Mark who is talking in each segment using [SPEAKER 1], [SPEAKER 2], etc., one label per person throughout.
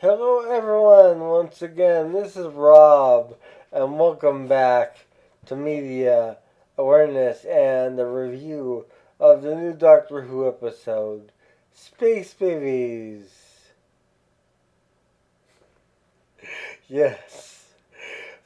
[SPEAKER 1] Hello, everyone, once again. This is Rob, and welcome back to Media Awareness and the review of the new Doctor Who episode, Space Babies. Yes.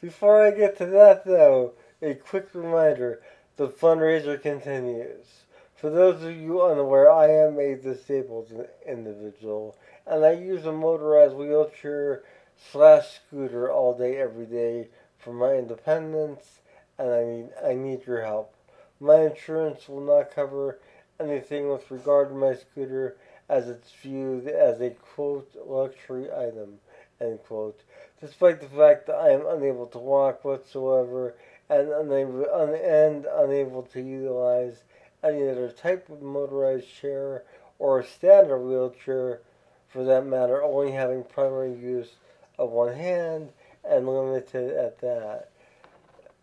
[SPEAKER 1] Before I get to that, though, a quick reminder the fundraiser continues. For those of you unaware, I am a disabled individual, and I use a motorized wheelchair slash scooter all day, every day for my independence, and I need your help. My insurance will not cover anything with regard to my scooter, as it's viewed as a quote luxury item end quote, despite the fact that I am unable to walk whatsoever and unable to utilize any other type of motorized chair or standard wheelchair for that matter, only having primary use of one hand and limited at that.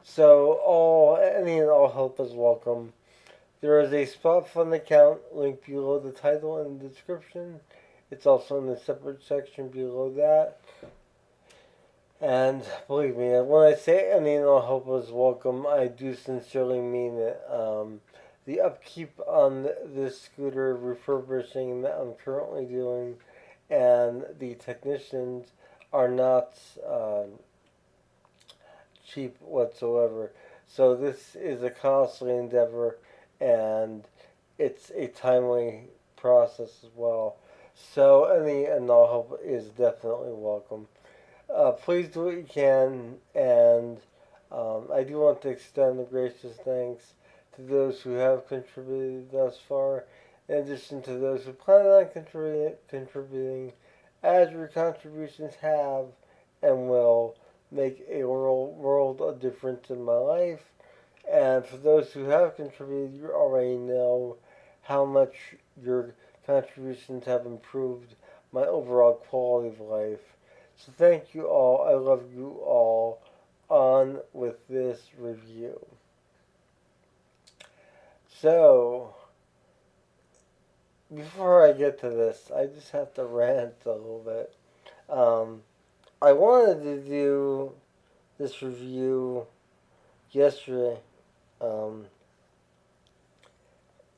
[SPEAKER 1] So any and all help is welcome. There is a spot fund account linked below the title and the description. It's also in the separate section below that. And believe me, when I say any and all help is welcome, I do sincerely mean it. The upkeep on this scooter refurbishing that I'm currently doing and the technicians are not cheap whatsoever. So this is a costly endeavor and it's a timely process as well. So any and all help is definitely welcome. Please do what you can, and I do want to extend a gracious thanks to those who have contributed thus far, in addition to those who plan on contributing, as your contributions have and will make a world of difference in my life. And for those who have contributed, you already know how much your contributions have improved my overall quality of life. So thank you all. I love you all. On with this review. So, before I get to this, I just have to rant a little bit. Um, I wanted to do this review yesterday, um,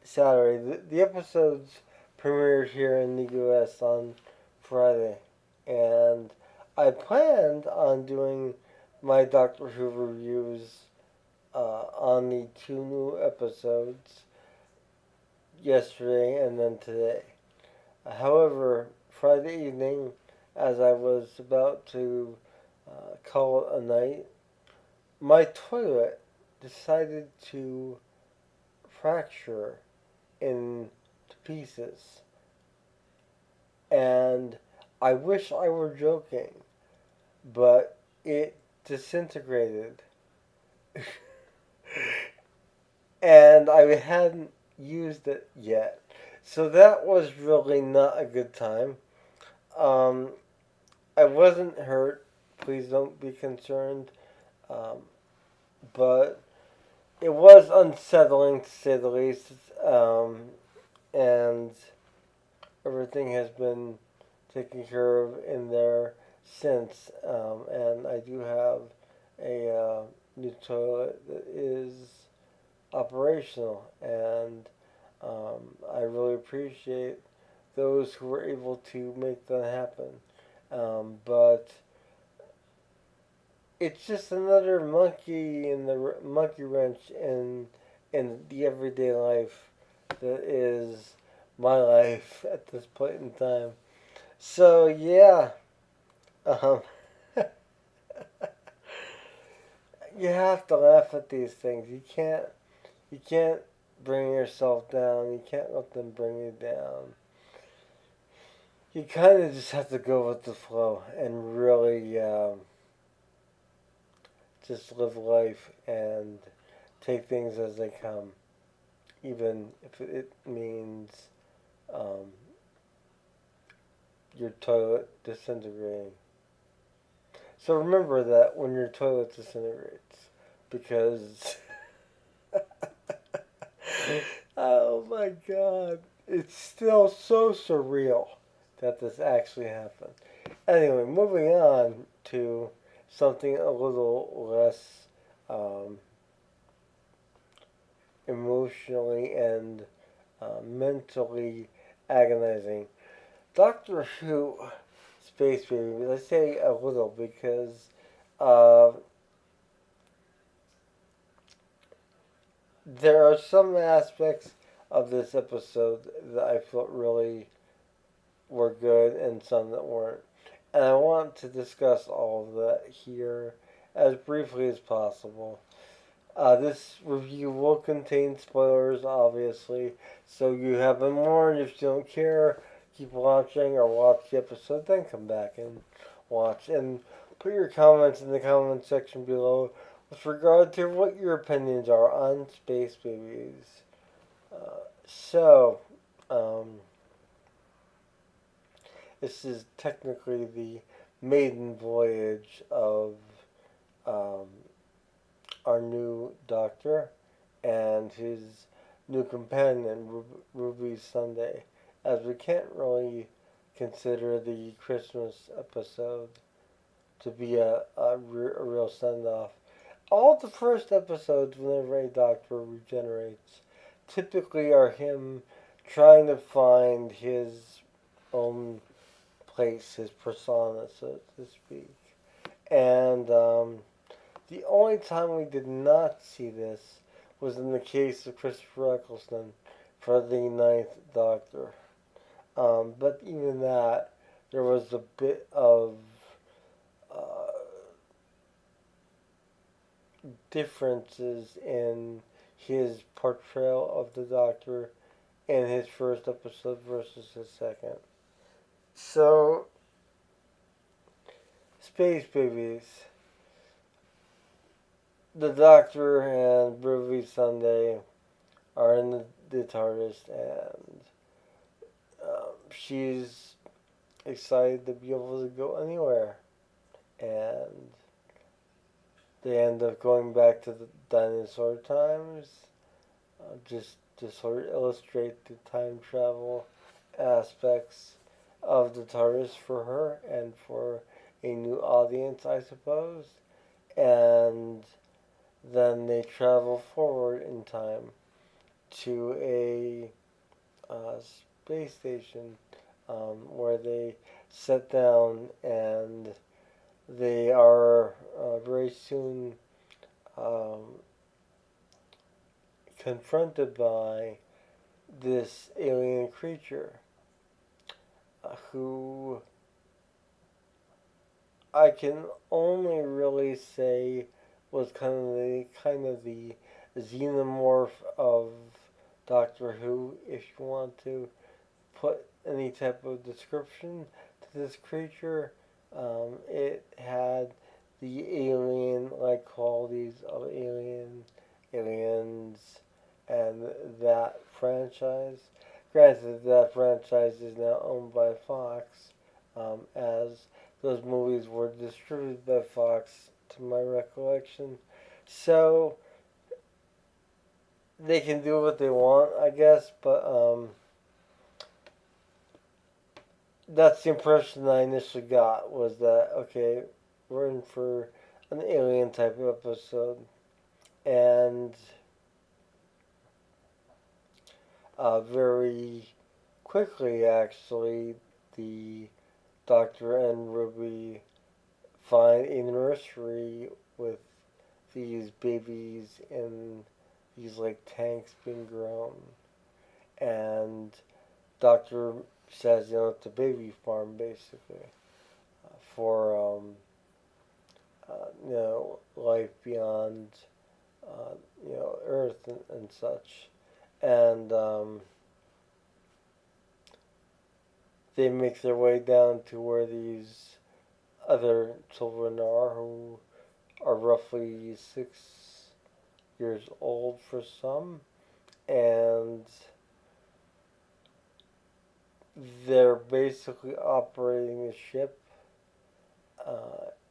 [SPEAKER 1] Saturday. The episodes premiered here in the U.S. on Friday, and I planned on doing my Doctor Who reviews on the two new episodes yesterday and then today. However, Friday evening, as I was about to call it a night, my toilet decided to fracture into pieces. And I wish I were joking, but it disintegrated. And I hadn't used it yet. So that was really not a good time. Um, I wasn't hurt. Please don't be concerned. Um, but it was unsettling to say the least. And everything has been taken care of in there since. And I do have a new toilet that is operational, and I really appreciate those who were able to make that happen. But it's just another monkey in the monkey wrench in the everyday life that is my life at this point in time. So yeah, um, you have to laugh at these things. You can't bring yourself down. You can't let them bring you down. You kind of just have to go with the flow and really just live life and take things as they come, even if it means um, your toilet disintegrating. So remember that when your toilet disintegrates, because oh my god, it's still so surreal that this actually happened. Anyway, moving on to something a little less um, emotionally and mentally agonizing. Doctor Who Space Baby. Let's say a little because uh, there are some aspects of this episode that I felt really were good and some that weren't. And I want to discuss all of that here as briefly as possible. This review will contain spoilers, obviously, so you have been warned. If you don't care, keep watching or watch the episode, then come back and watch. And put your comments in the comment section below with regard to what your opinions are on Space Babies. So, um, this is technically the maiden voyage of um, our new Doctor and his new companion, Ruby Sunday, as we can't really consider the Christmas episode to be a real send off. All the first episodes, whenever a Doctor regenerates, typically are him trying to find his own place, his persona, so to speak. And the only time we did not see this was in the case of Christopher Eccleston for the Ninth Doctor. But even that, there was a bit of uh, differences in his portrayal of the Doctor in his first episode versus his second. So, Space Babies. The Doctor and Ruby Sunday are in the TARDIS, and she's excited to be able to go anywhere. And they end up going back to the dinosaur times, just to sort of illustrate the time travel aspects of the TARDIS for her and for a new audience, I suppose. And then they travel forward in time to a space station where they set down and they are very soon um, confronted by this alien creature who I can only really say was kind of the xenomorph of Doctor Who, if you want to put any type of description to this creature. It had the alien-like qualities of aliens, and that franchise. Granted, that franchise is now owned by Fox, as those movies were distributed by Fox, to my recollection. So they can do what they want, I guess, but that's the impression I initially got was that okay, we're in for an alien type of episode, and very quickly actually the Doctor and Ruby find a nursery with these babies in these like tanks being grown, and Doctor says, it's a baby farm basically for life beyond Earth and such, and they make their way down to where these other children are, who are roughly 6 years old for some, and they're basically operating the ship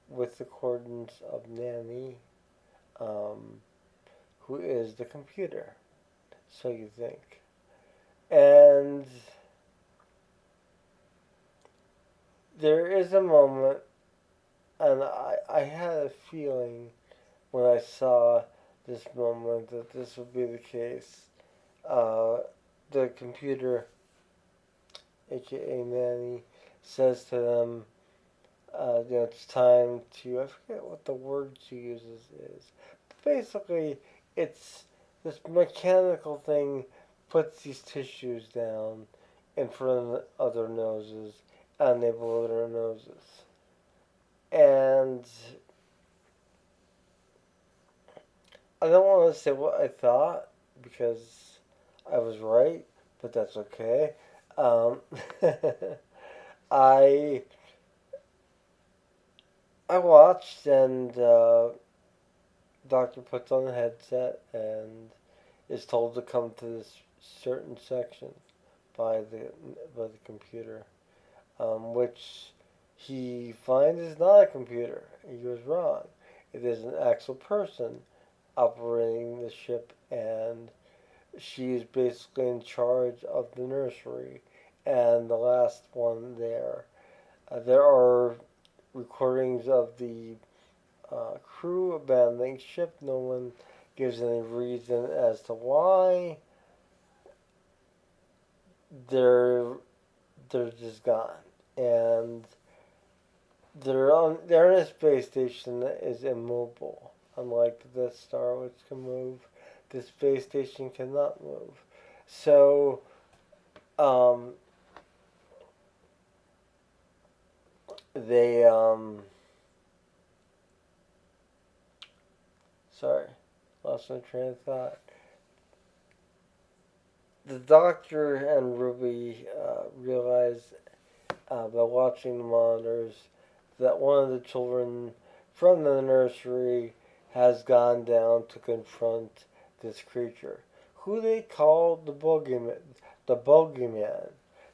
[SPEAKER 1] with the coordinates of Nanny, um, who is the computer. So you think. And there is a moment, and I had a feeling when I saw this moment that this would be the case. Uh, the computer, aka Manny, says to them, it's time to, I forget what the word she uses is. Basically, it's this mechanical thing puts these tissues down in front of their noses and they blow their noses. And I don't want to say what I thought because I was right, but that's okay. Um, I I watched and doctor puts on a headset and is told to come to this certain section by the computer, which he finds is not a computer. He was wrong. It is an actual person operating the ship, and she is basically in charge of the nursery and the last one there. There are recordings of the crew abandoning ship. No one gives any reason as to why. They're they're just gone, and they're in a space station that is immobile. Unlike the Death Star, which can move, the space station cannot move. So, um, they sorry, lost my train of thought. The Doctor and Ruby realize by watching the monitors that one of the children from the nursery has gone down to confront this creature, who they call the bogeyman. The bogeyman.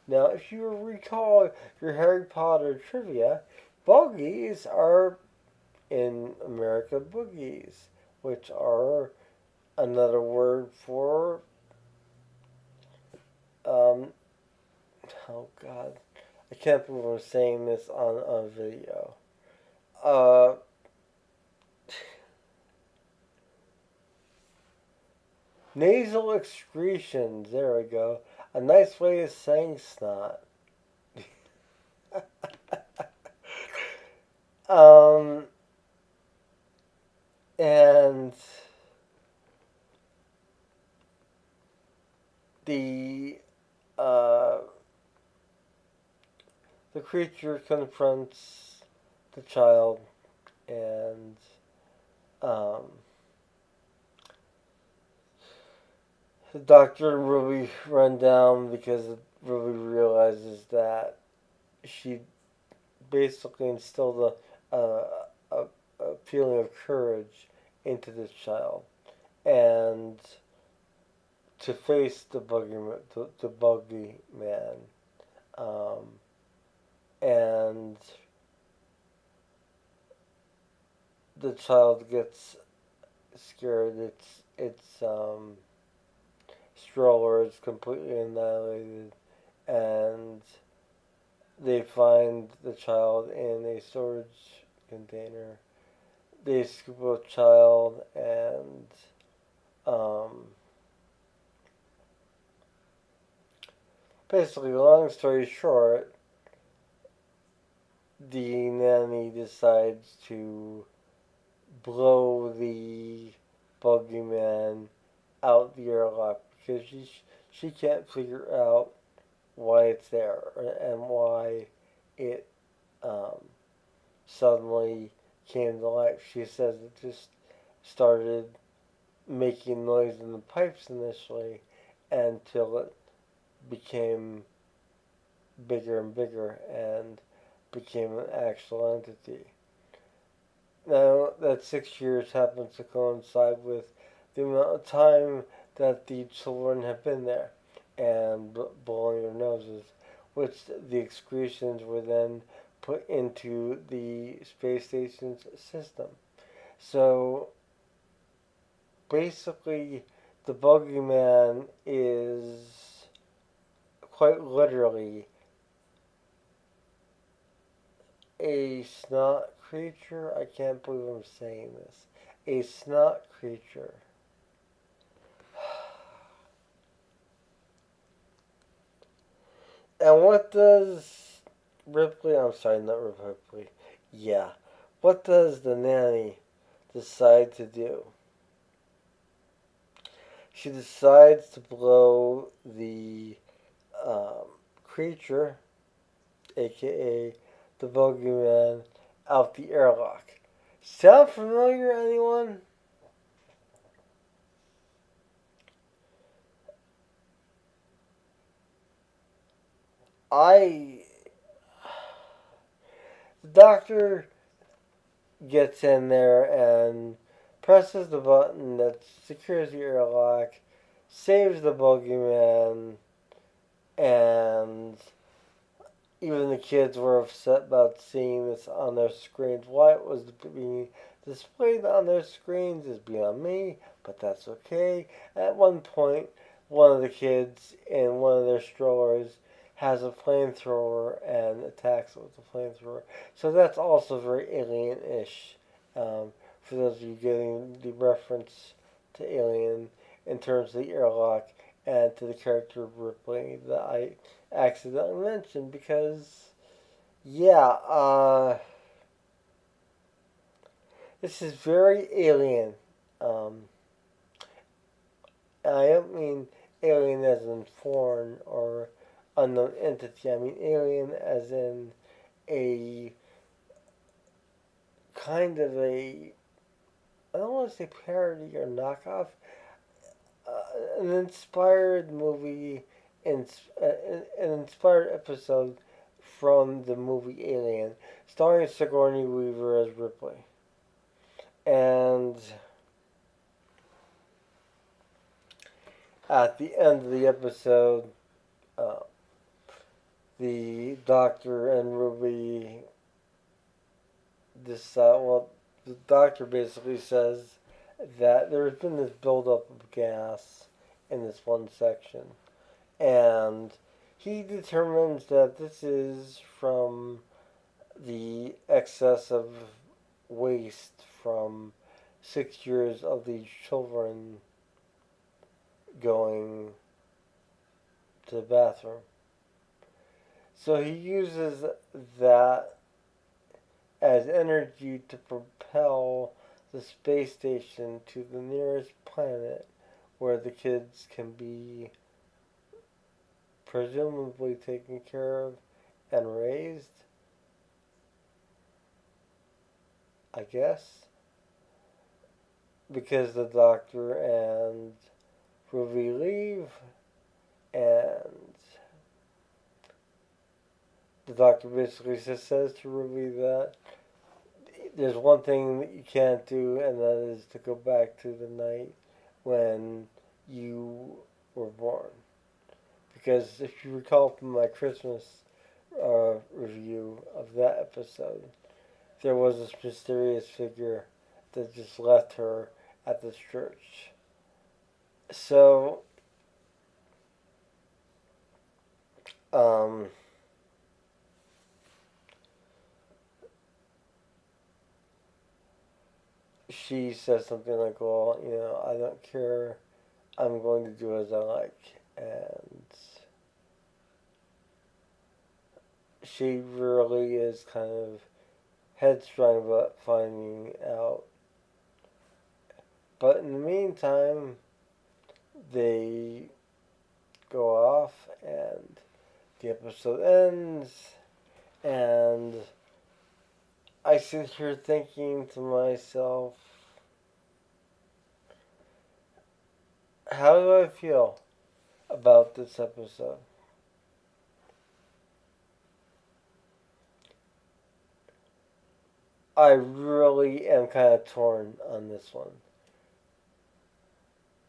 [SPEAKER 1] Now, if you recall your Harry Potter trivia, bogies are in America boogies, which are another word for um, oh God, I can't believe I'm saying this on video. Uh, Nasal excretions. There we go. A nice way of saying snot. um, and the uh, the creature confronts the child, and um, the doctor and Ruby run down because Ruby realizes that she basically instilled a, a feeling of courage into this child, and to face the buggy man, um, and the child gets scared. Its stroller is completely annihilated, and they find the child in a storage container. They scoop up the child, and um, basically, long story short, the nanny decides to blow the bogeyman out the airlock because she can't figure out why it's there and why it um, suddenly came to life. She says it just started making noise in the pipes initially until it became bigger and bigger and became an actual entity. Now, that 6 years happens to coincide with the amount of time that the children have been there and blowing their noses, which the excretions were then put into the space station's system. So basically, the bogeyman is quite literally A snot creature? I can't believe I'm saying this. A snot creature. And what does Ripley, I'm sorry, not Ripley. Yeah. What does the nanny decide to do? She decides to blow the um, creature, aka the bogeyman, out the airlock. Sound familiar, anyone? I. The doctor gets in there and presses the button that secures the airlock, saves the bogeyman, and even the kids were upset about seeing this on their screens. Why it was being displayed on their screens is beyond me, but that's okay. At one point, one of the kids in one of their strollers has a flamethrower and attacks it with the flamethrower. So that's also very alien-ish. For those of you getting the reference to Alien in terms of the airlock and to the character of Ripley that I accidentally mentioned because, yeah, this is very alien. Um, I don't mean alien as in foreign or unknown entity. I mean alien as in a kind of a, I don't want to say parody or knockoff, an inspired movie, an inspired episode from the movie Alien, starring Sigourney Weaver as Ripley. And at the end of the episode, uh, the Doctor and Ruby decide. Well, the Doctor basically says that there's been this buildup of gas in this one section, and he determines that this is from the excess of waste from 6 years of these children going to the bathroom. So he uses that as energy to propel the space station to the nearest planet where the kids can be presumably taken care of and raised, I guess, because the Doctor and Ruby leave, and the Doctor basically just says to Ruby that there's one thing that you can't do, and that is to go back to the night when you were born. Because if you recall from my Christmas review of that episode, there was this mysterious figure that just left her at this church. So, um, she says something like, well, I don't care. I'm going to do as I like. And she really is kind of headstrong about finding out. But in the meantime, they go off and the episode ends. And I sit here thinking to myself, how do I feel about this episode? I really am kind of torn on this one.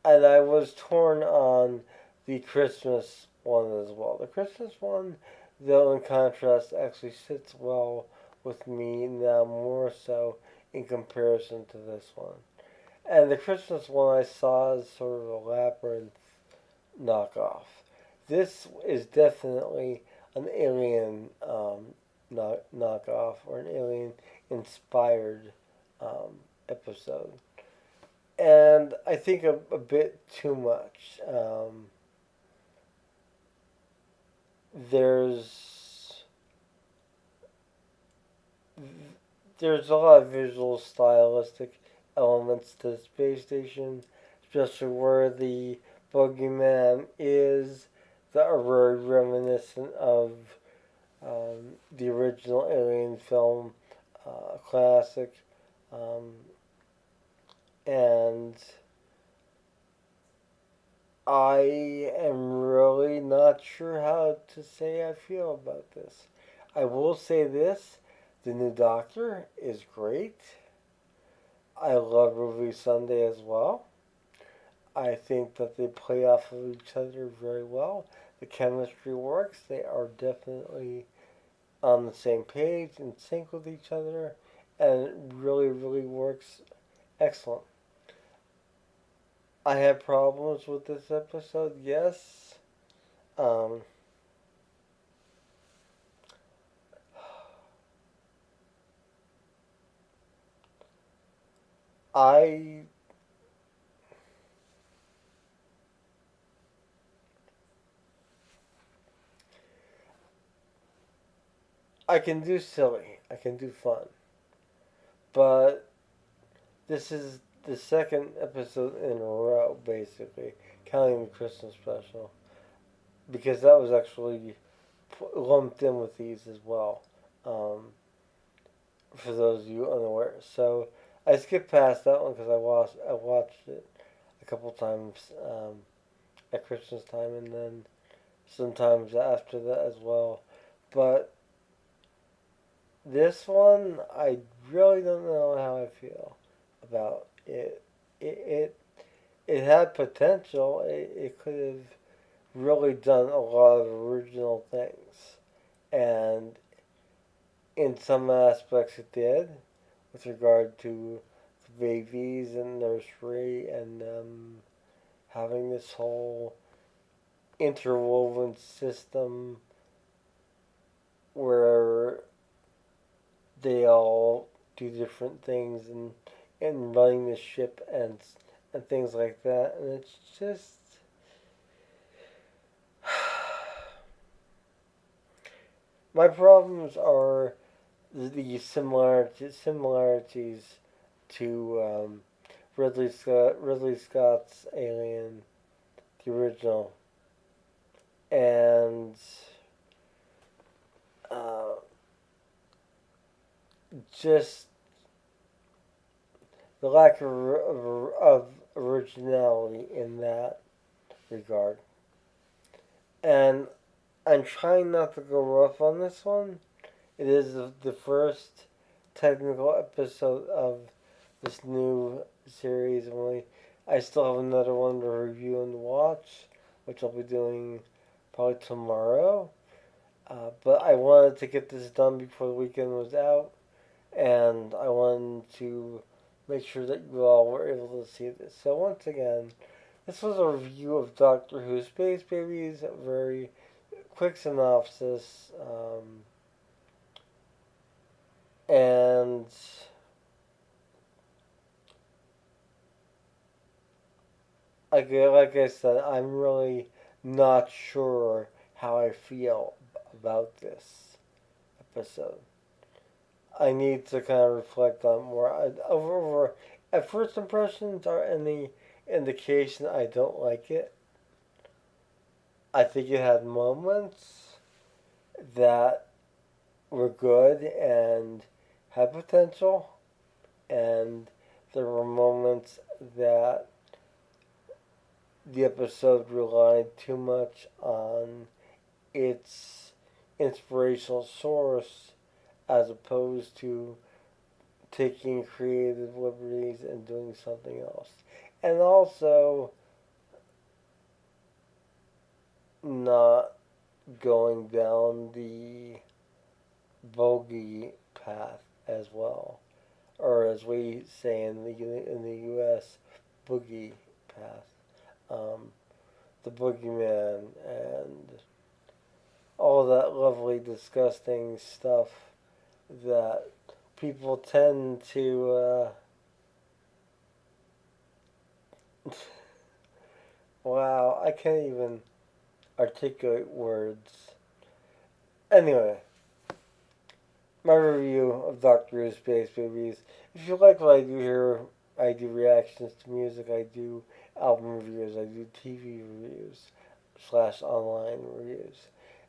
[SPEAKER 1] And I was torn on the Christmas one as well. The Christmas one, though, in contrast, actually sits well with me now more so in comparison to this one. And the Christmas one I saw as sort of a labyrinth knockoff. This is definitely an alien knockoff or an alien inspired episode. And I think a bit too much. There's there's a lot of visual stylistic elements to the space station, especially where the boogeyman is that are very reminiscent of the original Alien film classic. Um, and I am really not sure how to say I feel about this. I will say this: the new Doctor is great. I love Ruby Sunday as well. I think that they play off of each other very well. The chemistry works. They are definitely on the same page, in sync with each other, and it really, really works excellent. I had problems with this episode, yes. Um, I I can do silly, I can do fun, but this is the second episode in a row, basically, counting the Christmas special, because that was actually lumped in with these as well. Um, for those of you unaware, so I skipped past that one because I watched it a couple times at Christmas time, and then sometimes after that as well. But this one, I really don't know how I feel about it. It it, it had potential. It could have really done a lot of original things, and in some aspects it did, with regard to the babies and nursery and having this whole interwoven system where they all do different things and running the ship and things like that, and it's just my problems are the similarities to Ridley Scott's Alien, the original, and uh, just the lack of originality in that regard. And I'm trying not to go rough on this one. It is the first technical episode of this new series, and I still have another one to review and watch, which I'll be doing probably tomorrow. But I wanted to get this done before the weekend was out, and I wanted to make sure that you all were able to see this. So once again, this was a review of Doctor Who Space Babies, a very quick synopsis, and like I said, I'm really not sure how I feel about this episode. I need to kind of reflect on more. At first impressions are any indication I don't like it. I think it had moments that were good and had potential, and there were moments that the episode relied too much on its inspirational source as opposed to taking creative liberties and doing something else. And also not going down the bogey path as well, or as we say in the U.S., boogie path. Um, the boogeyman and all that lovely, disgusting stuff that people tend to, wow, I can't even articulate words. Anyway, my review of Doctor Who Space Babies. If you like what I do here, I do reactions to music, I do album reviews, I do TV reviews, slash online reviews,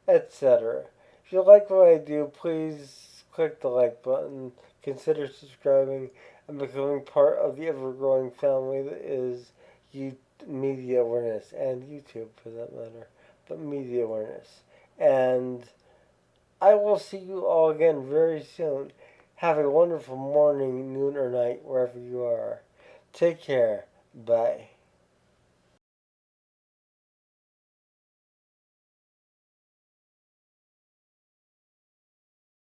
[SPEAKER 1] etc. If you like what I do, please click the like button, consider subscribing, and becoming part of the ever growing family that is media awareness, and YouTube for that matter, but media awareness. And I will see you all again very soon. Have a wonderful morning, noon, or night, wherever you are. Take care. Bye.